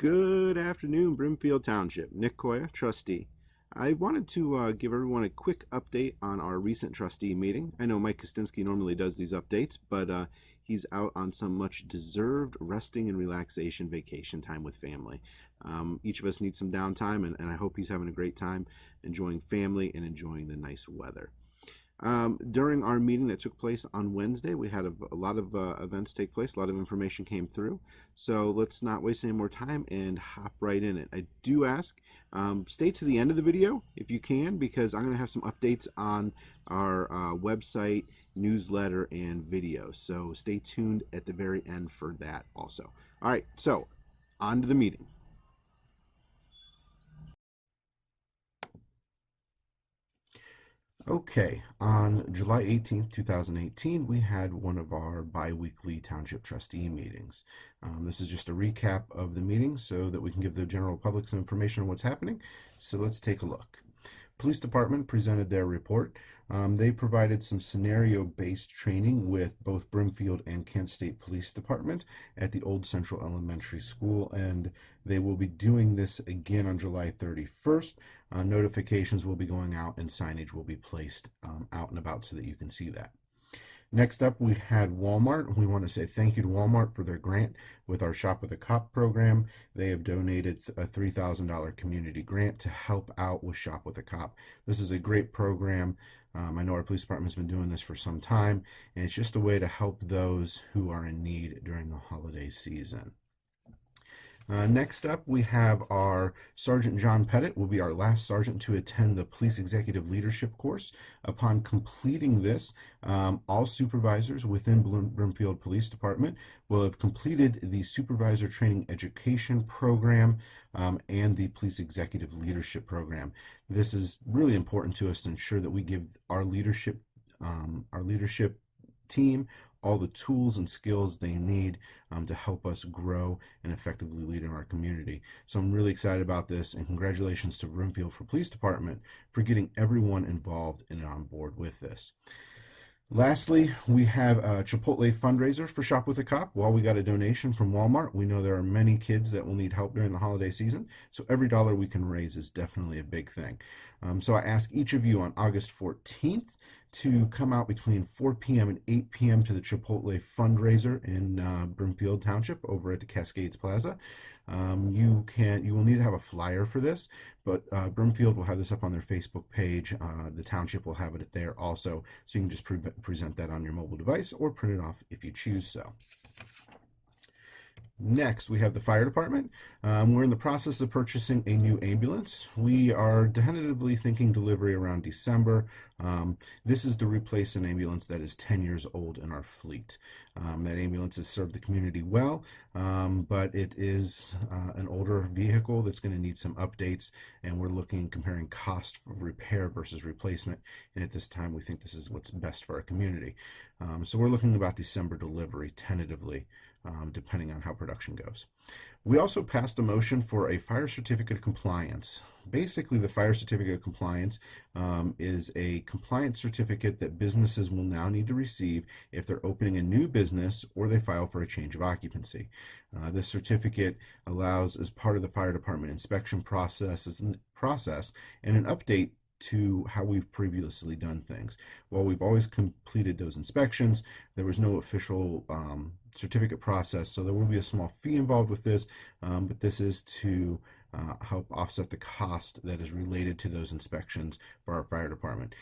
Good afternoon, Brimfield Township. Nick Koya, trustee. I wanted to give everyone a quick update on our recent trustee meeting. I know Mike Kostinsky normally does these updates, but he's out on some much deserved resting and relaxation vacation time with family. Each of us needs some downtime, and I hope he's having a great time enjoying family and enjoying the nice weather. During our meeting that took place on Wednesday, we had a lot of events take place. A lot of information came through. So let's not waste any more time and hop right in it. I do ask, stay to the end of the video if you can, because I'm going to have some updates on our website, newsletter, and video. So stay tuned at the very end for that also. All right, so on to the meeting. Okay, on July 18th, 2018, we had one of our biweekly Township Trustee Meetings. This is just a recap of the meeting so that we can give the general public some information on what's happening. So let's take a look. Police Department presented their report. They provided some scenario-based training with both Brimfield and Kent State Police Department at the Old Central Elementary School, and they will be doing this again on July 31st. Notifications will be going out and signage will be placed out and about so that you can see that. Next up, we had Walmart. We want to say thank you to Walmart for their grant with our Shop with a Cop program. They have donated a $3,000 community grant to help out with Shop with a Cop. This is a great program. I know our police department's been doing this for some time, and it's just a way to help those who are in need during the holiday season. Next up, we have our Sergeant John Pettit will be our last sergeant to attend the Police Executive Leadership course. Upon completing this, all supervisors within Brimfield Police Department will have completed the Supervisor Training Education Program and the Police Executive Leadership Program. This is really important to us to ensure that we give our leadership team all the tools and skills they need to help us grow and effectively lead in our community. So I'm really excited about this, and congratulations to Brimfield Police Department for getting everyone involved and on board with this. Lastly, we have a Chipotle fundraiser for Shop with a Cop. While we got a donation from Walmart, we know there are many kids that will need help during the holiday season, so every dollar we can raise is definitely a big thing. So I ask each of you on August 14th to come out between 4 p.m. and 8 p.m. to the Chipotle fundraiser in Brimfield Township over at the Cascades Plaza. You will need to have a flyer for this, but Brimfield will have this up on their Facebook page. The township will have it there also, so you can just present that on your mobile device or print it off if you choose so. Next, we have the fire department. We're in the process of purchasing a new ambulance. We are tentatively thinking delivery around December. This is to replace an ambulance that is 10 years old in our fleet. That ambulance has served the community well, but it is an older vehicle that's going to need some updates, and we're comparing cost of repair versus replacement, and at this time we think this is what's best for our community. So we're looking about December delivery tentatively, depending on how production goes. We also passed a motion for a fire certificate of compliance. Basically, the fire certificate of compliance is a compliance certificate that businesses will now need to receive if they're opening a new business or they file for a change of occupancy. This certificate allows, as part of the fire department inspection process and an update to how we've previously done things. While we've always completed those inspections, there was no official certificate process, so there will be a small fee involved with this, but this is to help offset the cost that is related to those inspections for our fire department.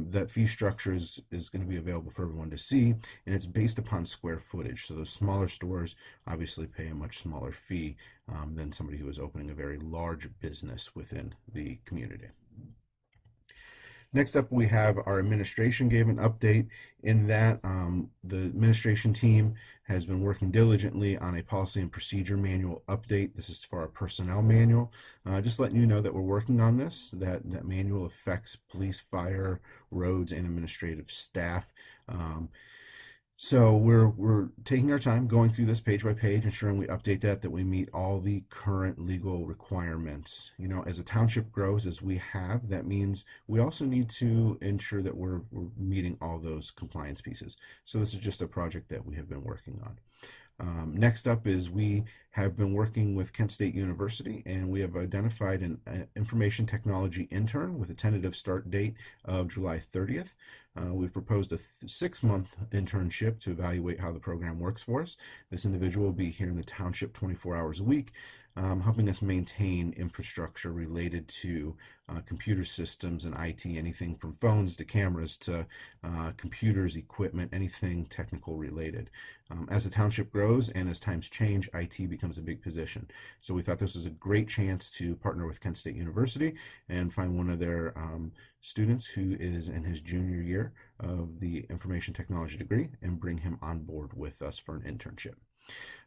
That fee structure is going to be available for everyone to see, and it's based upon square footage. So those smaller stores obviously pay a much smaller fee than somebody who is opening a very large business within the community. Next up, we have our administration gave an update in that the administration team has been working diligently on a policy and procedure manual update. This is for our personnel manual. Just letting you know that we're working on this, that manual affects police, fire, roads, and administrative staff. So we're taking our time going through this page by page, ensuring we update that we meet all the current legal requirements. You know, as a township grows, as we have, that means we also need to ensure that we're meeting all those compliance pieces. So this is just a project that we have been working on. Next up is we have been working with Kent State University, and we have identified an information technology intern with a tentative start date of July 30th. We've proposed a 6-month internship to evaluate how the program works for us. This individual will be here in the township 24 hours a week, helping us maintain infrastructure related to computer systems and IT, anything from phones to cameras to computers, equipment, anything technical related. As the township grows and as times change, IT becomes a big position. So we thought this was a great chance to partner with Kent State University and find one of their students who is in his junior year of the information technology degree and bring him on board with us for an internship.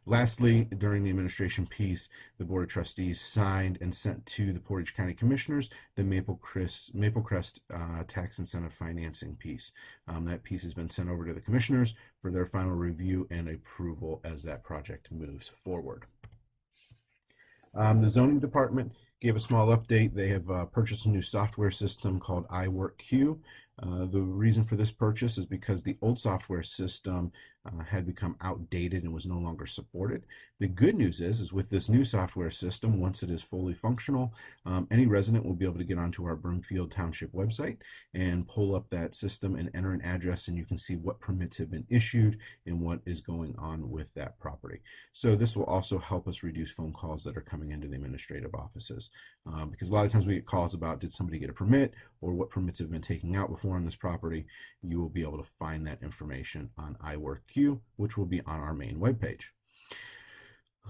Lastly, during the administration piece, the Board of Trustees signed and sent to the Portage County Commissioners the Maple Crest tax incentive financing piece. That piece has been sent over to the Commissioners for their final review and approval as that project moves forward. The zoning department gave a small update. They have purchased a new software system called iWorkQ. The reason for this purchase is because the old software system had become outdated and was no longer supported. The good news is with this new software system, once it is fully functional, any resident will be able to get onto our Brimfield Township website and pull up that system and enter an address, and you can see what permits have been issued and what is going on with that property. So this will also help us reduce phone calls that are coming into the administrative offices, because a lot of times we get calls about did somebody get a permit or what permits have been taken out before on this property. You will be able to find that information on iWorkQ, which will be on our main webpage.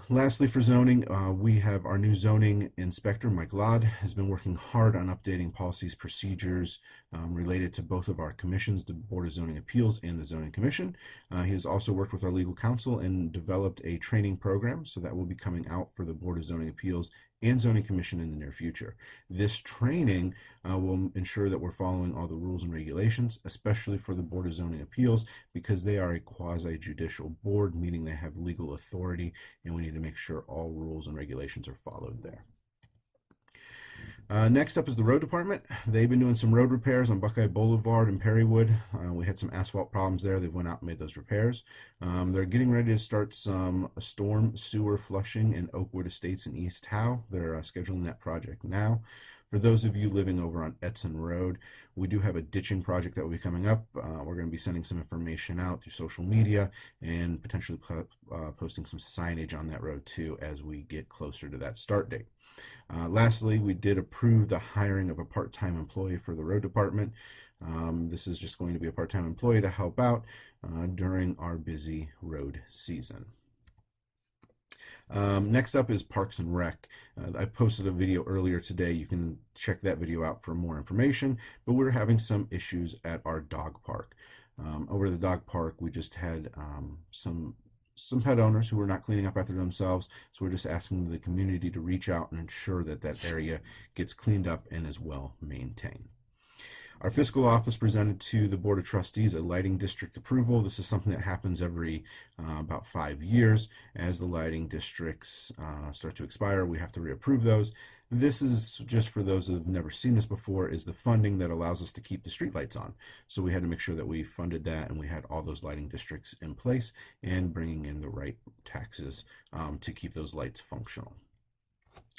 Lastly, for zoning, we have our new zoning inspector, Mike Ladd, has been working hard on updating policies, procedures related to both of our commissions, the Board of Zoning Appeals and the Zoning Commission. He has also worked with our legal counsel and developed a training program, so that will be coming out for the Board of Zoning Appeals and Zoning Commission in the near future. This training will ensure that we're following all the rules and regulations, especially for the Board of Zoning Appeals, because they are a quasi-judicial board, meaning they have legal authority, and we need to make sure all rules and regulations are followed there. Next up is the road department. They've been doing some road repairs on Buckeye Boulevard and Perrywood. We had some asphalt problems there. They went out and made those repairs. They're getting ready to start some storm sewer flushing in Oakwood Estates in East Howe. They're scheduling that project now. For those of you living over on Edson Road, we do have a ditching project that will be coming up. We're going to be sending some information out through social media and potentially posting some signage on that road too as we get closer to that start date. Lastly, we did approve the hiring of a part-time employee for the road department. This is just going to be a part-time employee to help out during our busy road season. Next up is Parks and Rec. I posted a video earlier today. You can check that video out for more information, but we're having some issues at our dog park. Over at the dog park, we just had some pet owners who were not cleaning up after themselves, so we're just asking the community to reach out and ensure that that area gets cleaned up and is well maintained. Our Fiscal Office presented to the Board of Trustees a lighting district approval. This is something that happens every about 5 years. As the lighting districts start to expire, we have to reapprove those. This is just for those who have never seen this before, is the funding that allows us to keep the streetlights on. So we had to make sure that we funded that and we had all those lighting districts in place and bringing in the right taxes to keep those lights functional.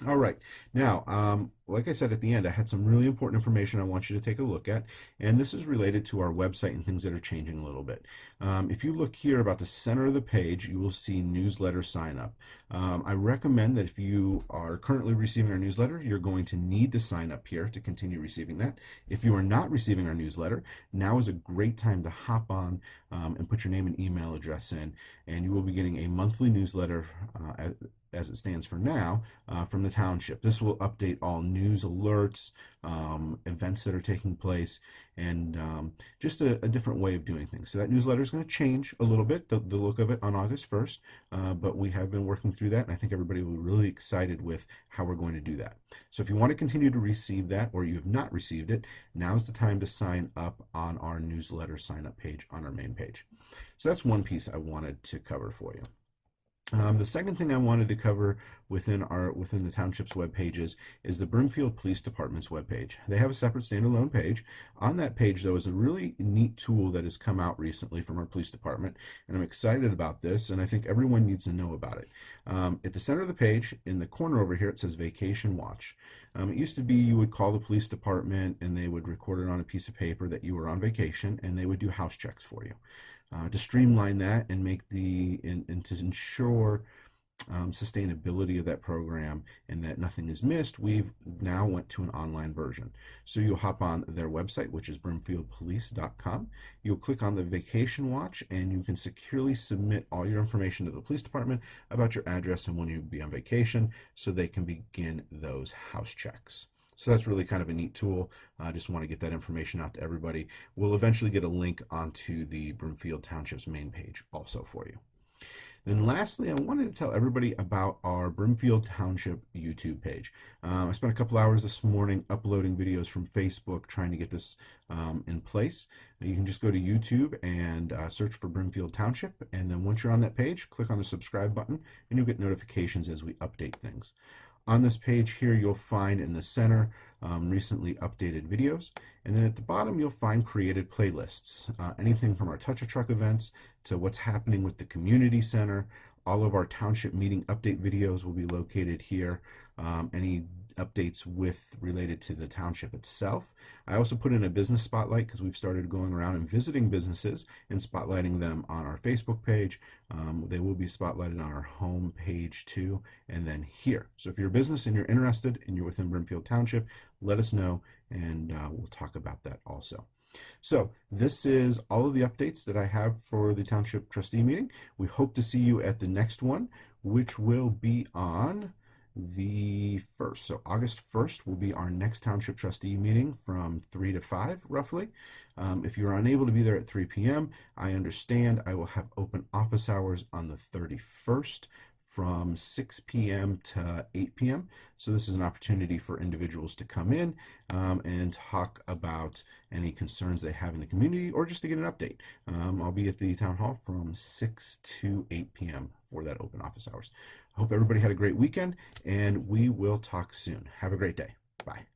All right, now, like I said at the end, I had some really important information I want you to take a look at, and this is related to our website and things that are changing a little bit. If you look here about the center of the page, you will see newsletter sign up. I recommend that if you are currently receiving our newsletter, you're going to need to sign up here to continue receiving that. If you are not receiving our newsletter, now is a great time to hop on and put your name and email address in, and you will be getting a monthly newsletter as it stands for now, from the township. This will update all news alerts, events that are taking place, and just a different way of doing things. So that newsletter is going to change a little bit, the look of it on August 1st, but we have been working through that, and I think everybody will be really excited with how we're going to do that. So if you want to continue to receive that, or you have not received it, now's the time to sign up on our newsletter sign up page on our main page. So that's one piece I wanted to cover for you. The second thing I wanted to cover within the township's web pages is the Brimfield Police Department's web page. They have a separate standalone page. On that page, though, is a really neat tool that has come out recently from our police department, and I'm excited about this, and I think everyone needs to know about it. At the center of the page, in the corner over here, it says Vacation Watch. It used to be you would call the police department and they would record it on a piece of paper that you were on vacation, and they would do house checks for you. To streamline that and and to ensure sustainability of that program and that nothing is missed, we've now went to an online version. So you'll hop on their website, which is brimfieldpolice.com. You'll click on the Vacation Watch, and you can securely submit all your information to the police department about your address and when you'll be on vacation, so they can begin those house checks. So that's really kind of a neat tool. I just want to get that information out to everybody. We'll eventually get a link onto the Brimfield Township's main page also for you. Then lastly, I wanted to tell everybody about our Brimfield Township YouTube page. I spent a couple hours this morning uploading videos from Facebook trying to get this in place. You can just go to YouTube and search for Brimfield Township, and then once you're on that page, click on the subscribe button and you'll get notifications as we update things. On this page here, you'll find in the center recently updated videos, and then at the bottom you'll find created playlists. Anything from our Touch a Truck events to what's happening with the community center. All of our township meeting update videos will be located here. Any updates related to the township itself. I also put in a business spotlight because we've started going around and visiting businesses and spotlighting them on our Facebook page. They will be spotlighted on our home page too, and then here. So if you're a business and you're interested and you're within Brimfield Township, let us know, and we'll talk about that also. So this is all of the updates that I have for the Township Trustee meeting. We hope to see you at the next one, which will be on the 1st. So August 1st will be our next Township Trustee meeting from 3 to 5 roughly. If you're unable to be there at 3 p.m., I understand. I will have open office hours on the 31st from 6 p.m. to 8 p.m. So this is an opportunity for individuals to come in and talk about any concerns they have in the community, or just to get an update. I'll be at the town hall from 6 to 8 p.m. for that open office hours. I hope everybody had a great weekend, and we will talk soon. Have a great day. Bye.